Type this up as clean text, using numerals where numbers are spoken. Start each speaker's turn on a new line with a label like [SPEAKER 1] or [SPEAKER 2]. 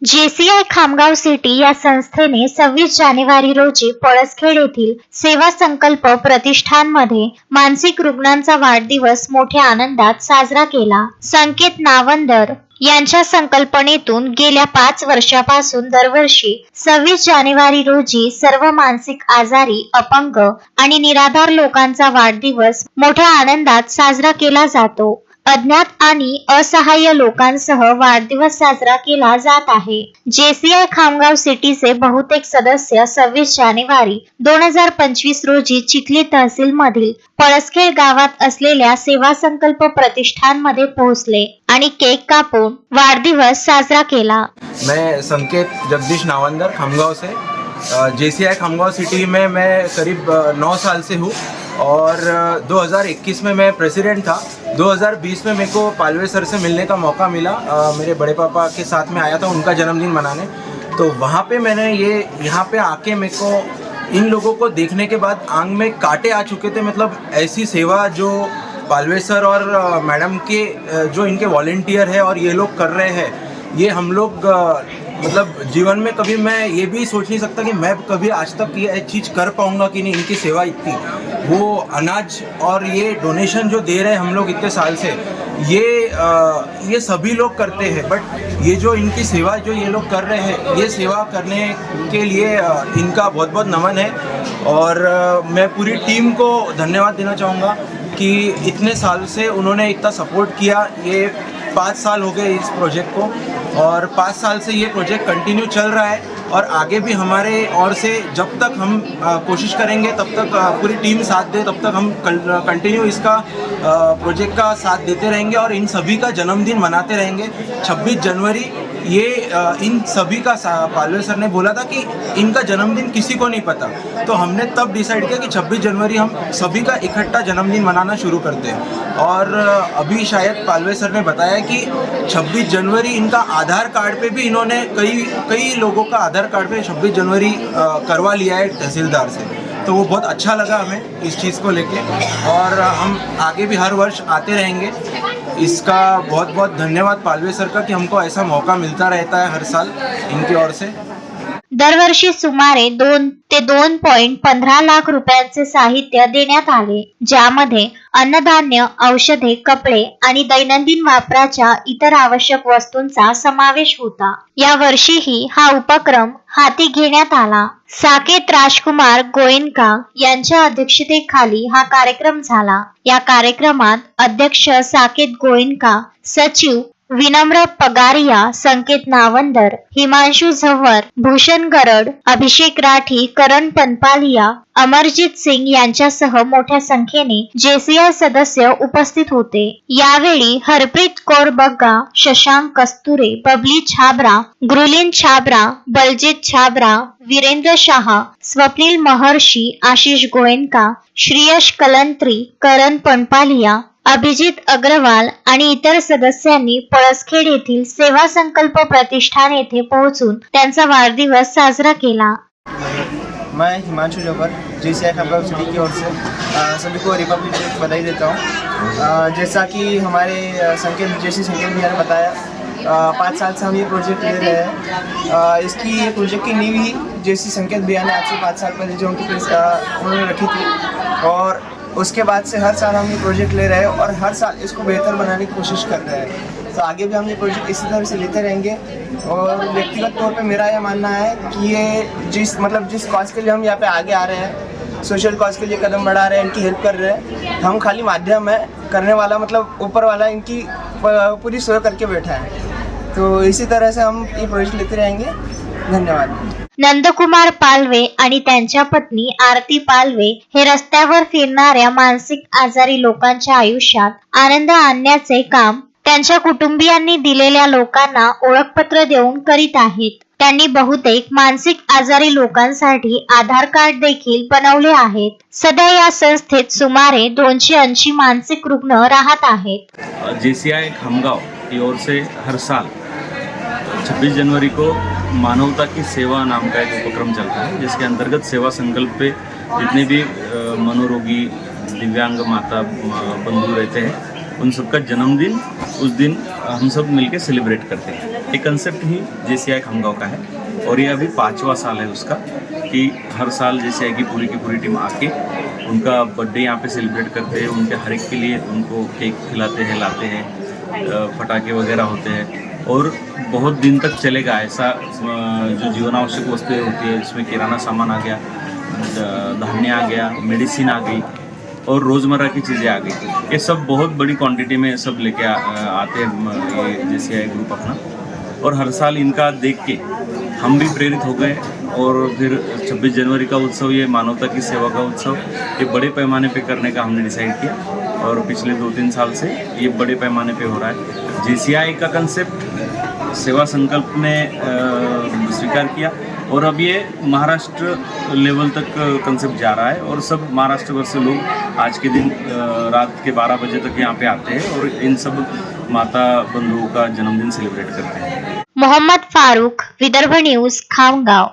[SPEAKER 1] JCI Khamgaon city या संस्थेने 26 जानेवारी रोजी पळसखेड येथील सेवा संकल्प प्रतिष्ठानमध्ये मानसिक रुग्णांचा वाढदिवस मोठ्या आनंदात साजरा केला. संकेत नावंदर यांच्या संकल्पनेतून गेल्या 5 वर्षापासून दरवर्षी 26 जानेवारी रोजी सर्व मानसिक आजारी, अपंग आणि निराधार लोकांचा वाढदिवस मोठ्या आनंदात साजरा केला जातो. अज्ञात आणि असहाय्य लोकांसह वाढदिवस साजरा केला जात आहे. JCI खामगाव सिटीचे बहुतेक सदस्य 26 जानेवारी 2025 रोजी चिखली तहसील मधील पळसखेड गावात असलेल्या सेवा संकल्प प्रतिष्ठानमध्ये पोहोचले आणि केक कापून वाढदिवस साजरा केला.
[SPEAKER 2] मैं संकेत जगदीश नावंदर खामगांव से JCI खामगांव सिटी में मैं करीब 9 साल से हूँ और 2021 में मैं प्रेसिडेंट था. 2020 में मेरे को पालवे सर से मिलने का मौका मिला. मेरे बड़े पापा के साथ में आया था उनका जन्मदिन मनाने. तो वहाँ पे मैंने यहाँ पे आके मेरे को इन लोगों को देखने के बाद आंग में कांटे आ चुके थे. मतलब ऐसी सेवा जो पालवे सर और मैडम के जो इनके वॉलेंटियर है और ये लोग कर रहे हैं, ये हम लोग मतलब जीवन में कभी मैं ये भी सोच नहीं सकता कि मैं कभी आज तक ये चीज़ कर पाऊँगा कि नहीं. इनकी सेवा इतनी, वो अनाज और ये डोनेशन जो दे रहे हैं हम लोग इतने साल से, ये सभी लोग करते हैं. बट ये जो इनकी सेवा जो ये लोग कर रहे हैं, ये सेवा करने के लिए इनका बहुत बहुत नमन है. और मैं पूरी टीम को धन्यवाद देना चाहूँगा कि इतने साल से उन्होंने इतना सपोर्ट किया. ये 5 साल हो गए इस प्रोजेक्ट को और 5 साल से ये प्रोजेक्ट कंटिन्यू चल रहा है और आगे भी हमारे ओर से जब तक हम कोशिश करेंगे तब तक पूरी टीम साथ दे, तब तक हम कंटिन्यू इसका प्रोजेक्ट का साथ देते रहेंगे और इन सभी का जन्मदिन मनाते रहेंगे. 26 जनवरी ये इन सभी का पालवे सर ने बोला था कि इनका जन्मदिन किसी को नहीं पता, तो हमने तब डिसाइड किया कि 26 जनवरी हम सभी का इकट्ठा जन्मदिन मनाना शुरू करते हैं. और अभी शायद पालवे सर ने बताया कि 26 जनवरी इनका आधार कार्ड पे भी इन्होंने कई लोगों का आधार कार्ड पे 26 जनवरी करवा लिया है तहसीलदार से. तो वो बहुत अच्छा लगा हमें इस चीज़ को लेके और हम आगे भी हर वर्ष आते रहेंगे. इसका बहुत बहुत धन्यवाद पालवे सर का कि हमको ऐसा मौका मिलता रहता है हर साल इनकी ओर से.
[SPEAKER 1] दरवर्षी सुमारे 2 ते 2.15 लाख रुपयांचे साहित्य देण्यात आले, ज्यामध्ये अन्नधान्य, औषधे, कपडे आणि दैनंदिन वापराच्या इतर आवश्यक वस्तूंचा समावेश होता. या वर्षीही हा उपक्रम हाती घेण्यात आला. साकेत राजकुमार गोयनका यांच्या अध्यक्षतेखाली हा कार्यक्रम झाला. या कार्यक्रमात अध्यक्ष साकेत गोयनका, सचिव विनम्र पगारिया, संकेत नावंदर, हिमांशु झव्वर, भूषण गरड, अभिषेक राठी, करण पनपालिया, अमरजीत सिंग यांच्यासह मोठ्या संख्येने JCI सदस्य उपस्थित होते. यावेळी हरप्रीत कौर बग्गा, शशांक कस्तुरे, बबली छाबरा, ग्रुलिन छाबरा, बलजीत छाबरा, वीरेंद्र शाह, स्वप्नील महर्षी, आशिष गोयनका, श्रेयश कलंत्री, करण पनपालिया, अभिजित अग्रवाल आणि इतर सदस्यांनी पळसखेड येथील सेवा संकल्प प्रतिष्ठान येथे पोहोचून त्यांचा वाढदिवस साजरा केला.
[SPEAKER 3] मैं हिमांशु झव्वर JCI खामगांव सिटी की ओर से सभी को रिपब्लिक डे की बधाई देता हूँ. जैसा कि हमारे संकेत भैया ने बताया, 5 साल से हम ये प्रोजेक्ट ले रहे हैं. इसकी ये प्रोजेक्ट की नींव ही JC संकेत भैया ने आज से 5 साल पहले जो उन्होंने रखी थी और उसके बाद से हर साल हम ये प्रोजेक्ट ले रहे हैं और हर साल इसको बेहतर बनाने की कोशिश कर रहे हैं. तो आगे भी हम ये प्रोजेक्ट इसी तरह से लेते रहेंगे. और व्यक्तिगत तौर पे मेरा यह मानना है कि ये जिस कॉज के लिए हम यहाँ पे आगे आ रहे हैं, सोशल कॉज के लिए कदम बढ़ा रहे हैं, इनकी हेल्प कर रहे हैं, हम खाली माध्यम है, करने वाला मतलब ऊपर वाला इनकी पूरी सोच करके बैठा है. तो इसी तरह से हम ये प्रोजेक्ट लेते रहेंगे. धन्यवाद.
[SPEAKER 1] नंदकुमार पालवे आणि त्यांच्या पत्नी आरती पालवे हे रस्त्यावर फिरणाऱ्या मानसिक आजारी लोकांच्या आयुष्यात आनंद आणण्याचे काम त्यांच्या कुटुंबियांनी दिलेल्या लोकांना ओळखपत्र देऊन करीत आहेत. त्यांनी बहुतेक मानसिक आजारी लोकांसाठी आधार कार्ड देखील बनवले आहेत. सध्या या संस्थेत सुमारे 280 मानसिक रुग्ण राहत आहेत.
[SPEAKER 4] JCI खामगांव की ओर से हर साल 26 जनवरी को मानवता की सेवा नाम का एक उपक्रम चलता है, जिसके अंतर्गत सेवा संकल्प पे जितने भी मनोरोगी, दिव्यांग माता बंधु रहते हैं, उन सबका जन्मदिन उस दिन हम सब मिलके सेलिब्रेट करते हैं. ये कंसेप्ट ही JCI खामगांव का है और ये अभी 5वां साल है उसका कि हर साल JCI की पूरी टीम आके उनका बर्थडे यहाँ पे सेलिब्रेट करते हैं। उनके हर एक के लिए उनको केक खिलाते हैं, लाते हैं, पटाखे वगैरह होते हैं और बहुत दिन तक चलेगा ऐसा। जो जीवनावश्यक वस्तुएं होती है इसमें किराना सामान आ गया, धान्य आ गया, मेडिसिन आ गई और रोज़मर्रा की चीज़ें आ गई। ये सब बहुत बड़ी क्वांटिटी में सब लेके आते हैं ये JCI ग्रुप अपना। और हर साल इनका देख के हम भी प्रेरित हो गए और फिर 26 जनवरी का उत्सव, ये मानवता की सेवा का उत्सव, ये बड़े पैमाने पे करने का हमने डिसाइड किया और पिछले 2-3 साल से ये बड़े पैमाने पे हो रहा है। JCI का कंसेप्ट सेवा संकल्प ने स्वीकार किया और अब ये महाराष्ट्र लेवल तक कंसेप्ट जा रहा है और सब महाराष्ट्र भर से लोग आज के दिन रात के 12 बजे तक यहाँ पे आते हैं और इन सब माता बंधुओं का जन्मदिन सेलिब्रेट करते हैं।
[SPEAKER 1] मोहम्मद फारूक, विदर्भ न्यूज, खामगाव।